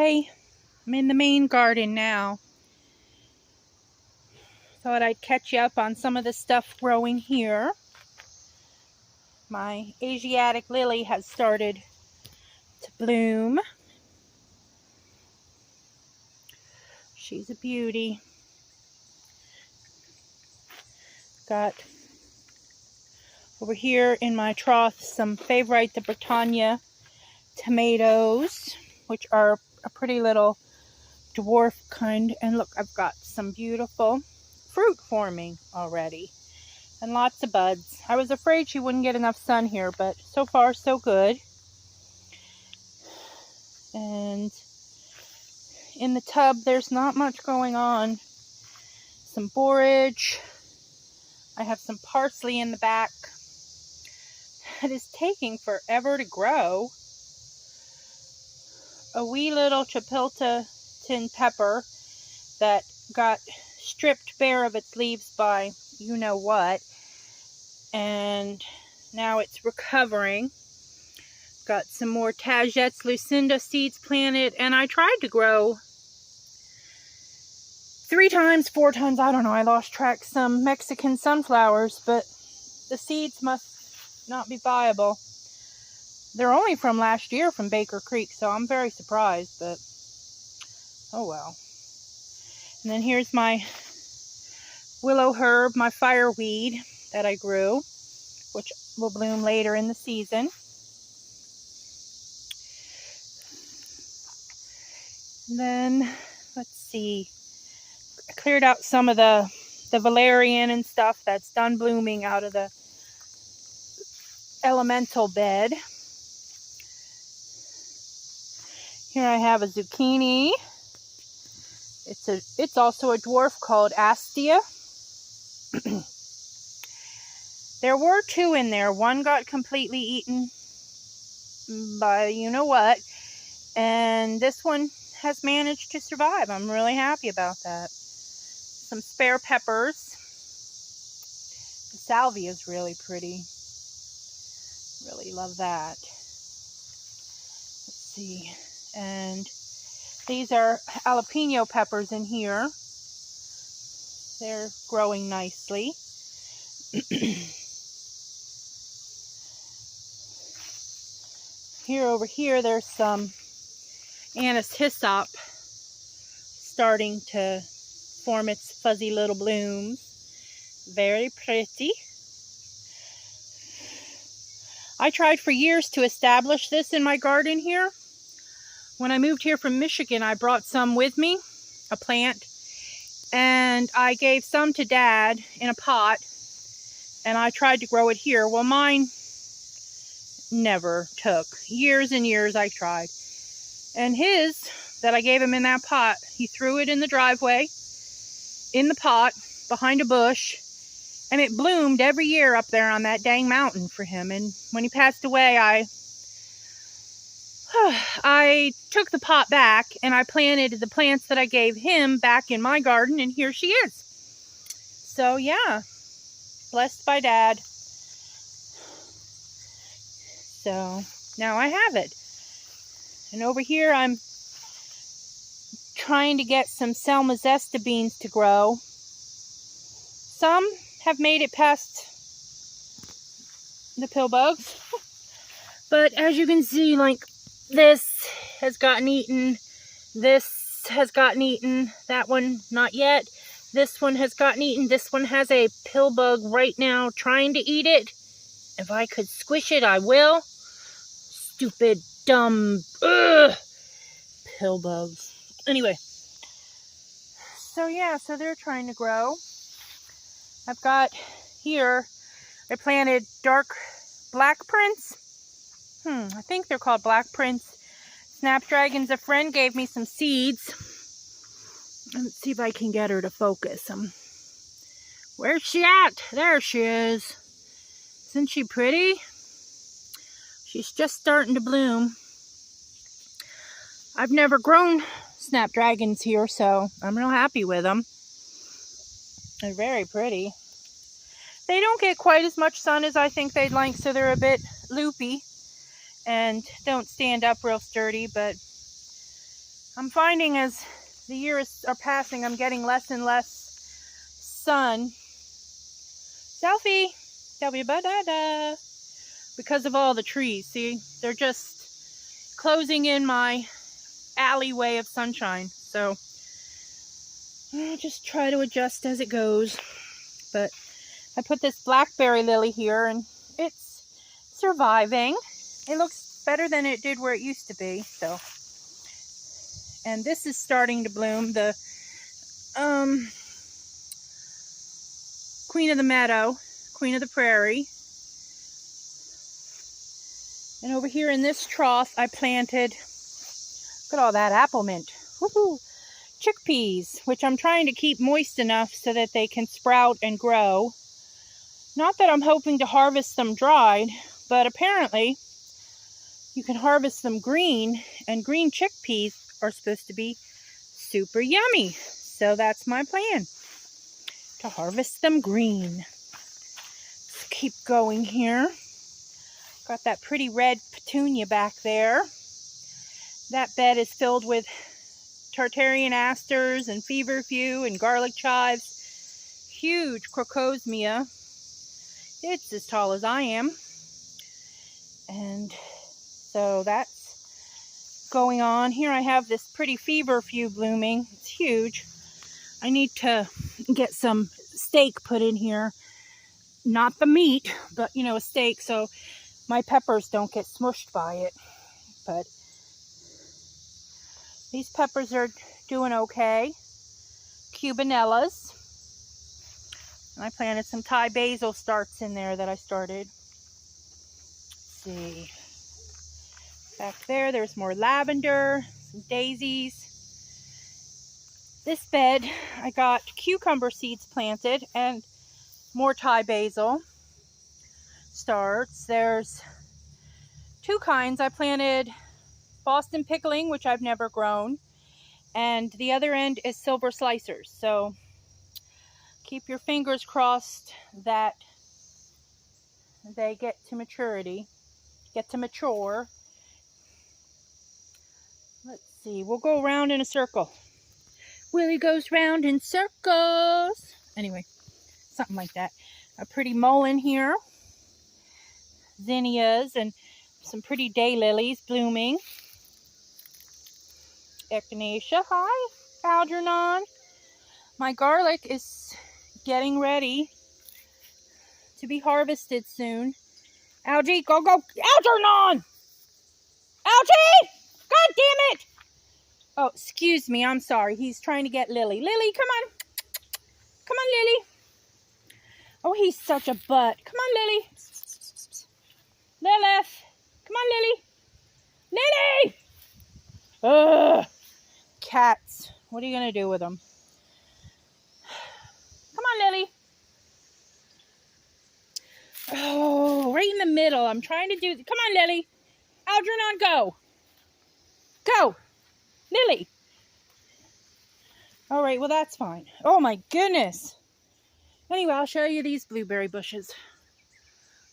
Hi, I'm in the main garden now. Thought I'd catch you up on some of the stuff growing here. My Asiatic lily has started to bloom. She's a beauty. Got over here in my trough some Favorite de Bretagne tomatoes, which are a pretty little dwarf kind. And look, I've got some beautiful fruit forming already and lots of buds. I was afraid she wouldn't get enough sun here, but so far so good. And in the tub there's not much going on. Some borage. I have some parsley in the back. It is taking forever to grow. A wee little Chapilton pepper that got stripped bare of its leaves by you know what, and now it's recovering. Got some more Tagetes Lucinda seeds planted, and I tried to grow 4 times, I don't know, I lost track, some Mexican sunflowers, but the seeds must not be viable. They're only from last year from Baker Creek, so I'm very surprised, but oh well. And then here's my willow herb, my fireweed that I grew, which will bloom later in the season. And then, let's see, I cleared out some of the valerian and stuff that's done blooming out of the elemental bed. Here I have a zucchini. It's also a dwarf called Astia. There were 2 in there. One got completely eaten by you know what, and this one has managed to survive. I'm really happy about that. Some spare peppers. The salvia is really pretty. Really love that. Let's see. And these are jalapeno peppers in here. They're growing nicely. Over here, there's some anise hyssop starting to form its fuzzy little blooms. Very pretty. I tried for years to establish this in my garden here. When I moved here from Michigan, I brought some with me, a plant, and I gave some to Dad in a pot, and I tried to grow it here. Well, mine never took. Years and years I tried. And his, that I gave him in that pot, he threw it in the driveway, in the pot, behind a bush, and it bloomed every year up there on that dang mountain for him. And when he passed away, I took the pot back and I planted the plants that I gave him back in my garden, and here she is. So yeah, blessed by Dad. So now I have it. And over here I'm trying to get some Selma Zesta beans to grow. Some have made it past the pill bugs. But as you can see, like, this has gotten eaten. This has gotten eaten. That one, not yet. This one has gotten eaten. This one has a pill bug right now trying to eat it. If I could squish it, I will. Stupid, dumb, pill bugs. Anyway. So yeah, so they're trying to grow. I've got here, I planted dark black prince. I think they're called black prince snapdragons. A friend gave me some seeds. Let's see if I can get her to focus. Where's she at? There she is. Isn't she pretty? She's just starting to bloom. I've never grown snapdragons here, so I'm real happy with them. They're very pretty. They don't get quite as much sun as I think they'd like, so they're a bit loopy and don't stand up real sturdy, but I'm finding as the years are passing, I'm getting less and less sun. Selfie! Selfie, ba-da-da! Because of all the trees, see? They're just closing in my alleyway of sunshine. So, I'll just try to adjust as it goes. But I put this blackberry lily here, and it's surviving. It looks better than it did where it used to be, so. And this is starting to bloom, the Queen of the Meadow, Queen of the Prairie. And over here in this trough, I planted, look at all that apple mint. Woohoo! Chickpeas, which I'm trying to keep moist enough so that they can sprout and grow. Not that I'm hoping to harvest them dried, but apparently you can harvest them green, and green chickpeas are supposed to be super yummy. So that's my plan, to harvest them green. Let's keep going here. Got that pretty red petunia back there. That bed is filled with Tartarian asters and feverfew and garlic chives. Huge crocosmia. It's as tall as I am. And so that's going on. Here I have this pretty feverfew blooming. It's huge. I need to get some steak put in here. Not the meat, but you know, a steak, so my peppers don't get smushed by it. But these peppers are doing okay. Cubanellas. And I planted some Thai basil starts in there that I started. Let's see. Back there, there's more lavender, some daisies. This bed, I got cucumber seeds planted and more Thai basil starts. There's two kinds. I planted Boston pickling, which I've never grown, and the other end is silver slicers. So keep your fingers crossed that they get to mature. Let's see, we'll go around in a circle. Willie goes round in circles. Anyway, something like that. A pretty mullein here. Zinnias and some pretty daylilies blooming. Echinacea, hi. Algernon. My garlic is getting ready to be harvested soon. Algie, go, go. Algernon! Algie! God damn it! Oh, excuse me, I'm sorry. He's trying to get Lily. Lily, come on. Come on, Lily. Oh, he's such a butt. Come on, Lily. Lilith. Come on, Lily. Lily! Ugh. Cats. What are you going to do with them? Come on, Lily. Oh, right in the middle. I'm trying to do... Come on, Lily. Algernon, go. Go. Lily. All right, well, that's fine. Oh, my goodness. Anyway, I'll show you these blueberry bushes.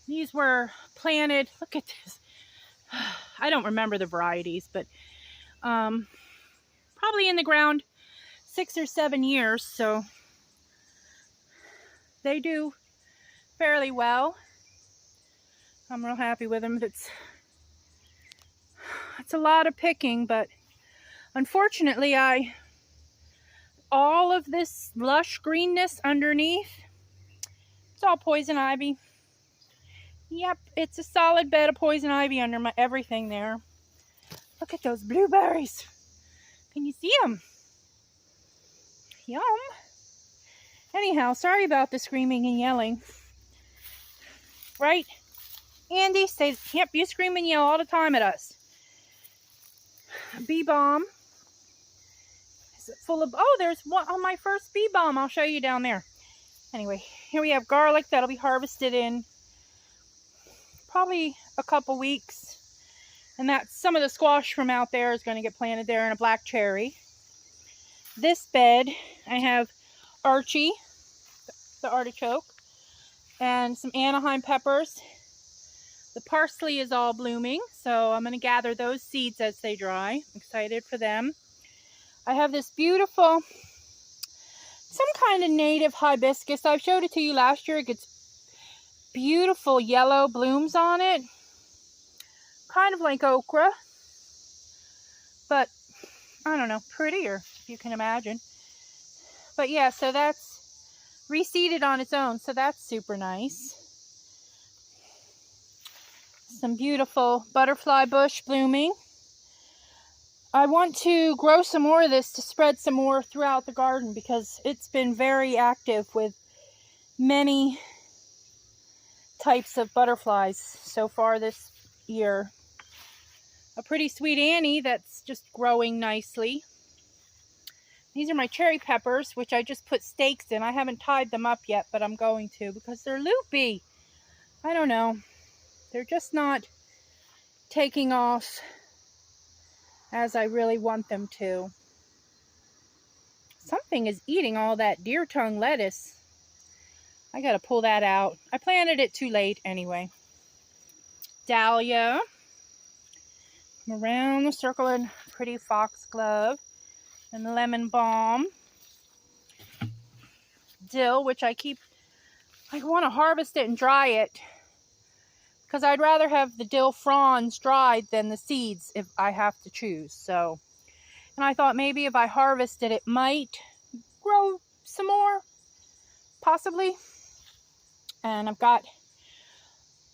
These were planted. Look at this. I don't remember the varieties, but probably in the ground 6 or 7 years, so they do fairly well. I'm real happy with them. It's a lot of picking, but unfortunately, all of this lush greenness underneath, it's all poison ivy. Yep, it's a solid bed of poison ivy under my everything there. Look at those blueberries. Can you see them? Yum. Anyhow, sorry about the screaming and yelling. Right? Andy says, yep, you scream and yell all the time at us. A bee balm. Is it full of... Oh, there's one on my first bee balm. I'll show you down there. Anyway, here we have garlic that'll be harvested in probably a couple weeks. And that's some of the squash from out there is going to get planted there, and a black cherry. This bed, I have Archie, the artichoke, and some Anaheim peppers. The parsley is all blooming, so I'm going to gather those seeds as they dry. I'm excited for them. I have this beautiful, some kind of native hibiscus. I showed it to you last year. It gets beautiful yellow blooms on it. Kind of like okra, but I don't know, prettier, if you can imagine. But yeah, so that's reseeded on its own, so that's super nice. Some beautiful butterfly bush blooming. I want to grow some more of this to spread some more throughout the garden because it's been very active with many types of butterflies so far this year. A pretty sweet Annie that's just growing nicely. These are my cherry peppers, which I just put stakes in. I haven't tied them up yet, but I'm going to because they're loopy. I don't know. They're just not taking off as I really want them to. Something is eating all that deer tongue lettuce. I gotta pull that out. I planted it too late anyway. Dahlia. Around the circle in pretty foxglove. And lemon balm. Dill, which I want to harvest it and dry it. Because I'd rather have the dill fronds dried than the seeds if I have to choose. So, and I thought maybe if I harvested it might grow some more. Possibly. And I've got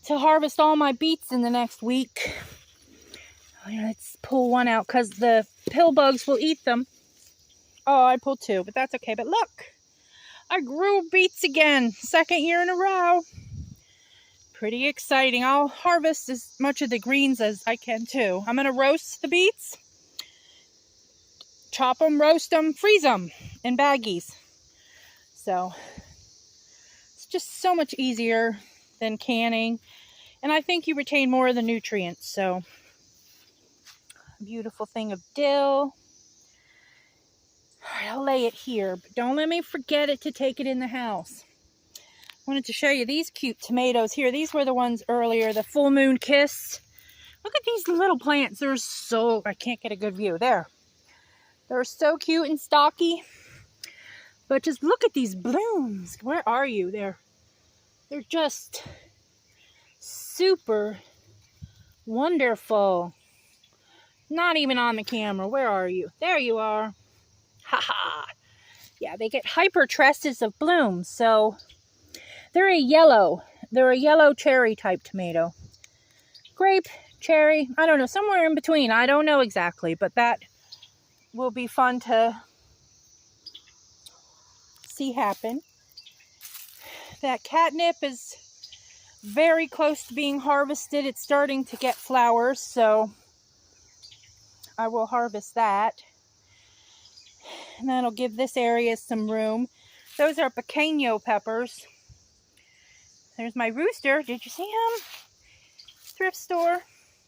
to harvest all my beets in the next week. Let's pull one out because the pill bugs will eat them. Oh, I pulled two, but that's okay. But look, I grew beets again. Second year in a row. Pretty exciting. I'll harvest as much of the greens as I can too. I'm going to roast the beets. Chop them, roast them, freeze them in baggies. So, it's just so much easier than canning. And I think you retain more of the nutrients. So, a beautiful thing of dill. Alright, I'll lay it here, but don't let me forget it to take it in the house. I wanted to show you these cute tomatoes here. These were the ones earlier, the Full Moon Kiss. Look at these little plants. They're so, I can't get a good view. There. They're so cute and stocky. But just look at these blooms. Where are you? They're just super wonderful. Not even on the camera. Where are you? There you are. Haha. Yeah, they get hyper tresses of blooms, so they're a yellow cherry type tomato. Grape, cherry, I don't know, somewhere in between. I don't know exactly, but that will be fun to see happen. That catnip is very close to being harvested. It's starting to get flowers, so I will harvest that. And that'll give this area some room. Those are pequeño peppers. There's my rooster. Did you see him? Thrift store.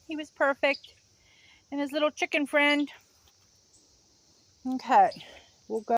He was perfect. And his little chicken friend. Okay. We'll go.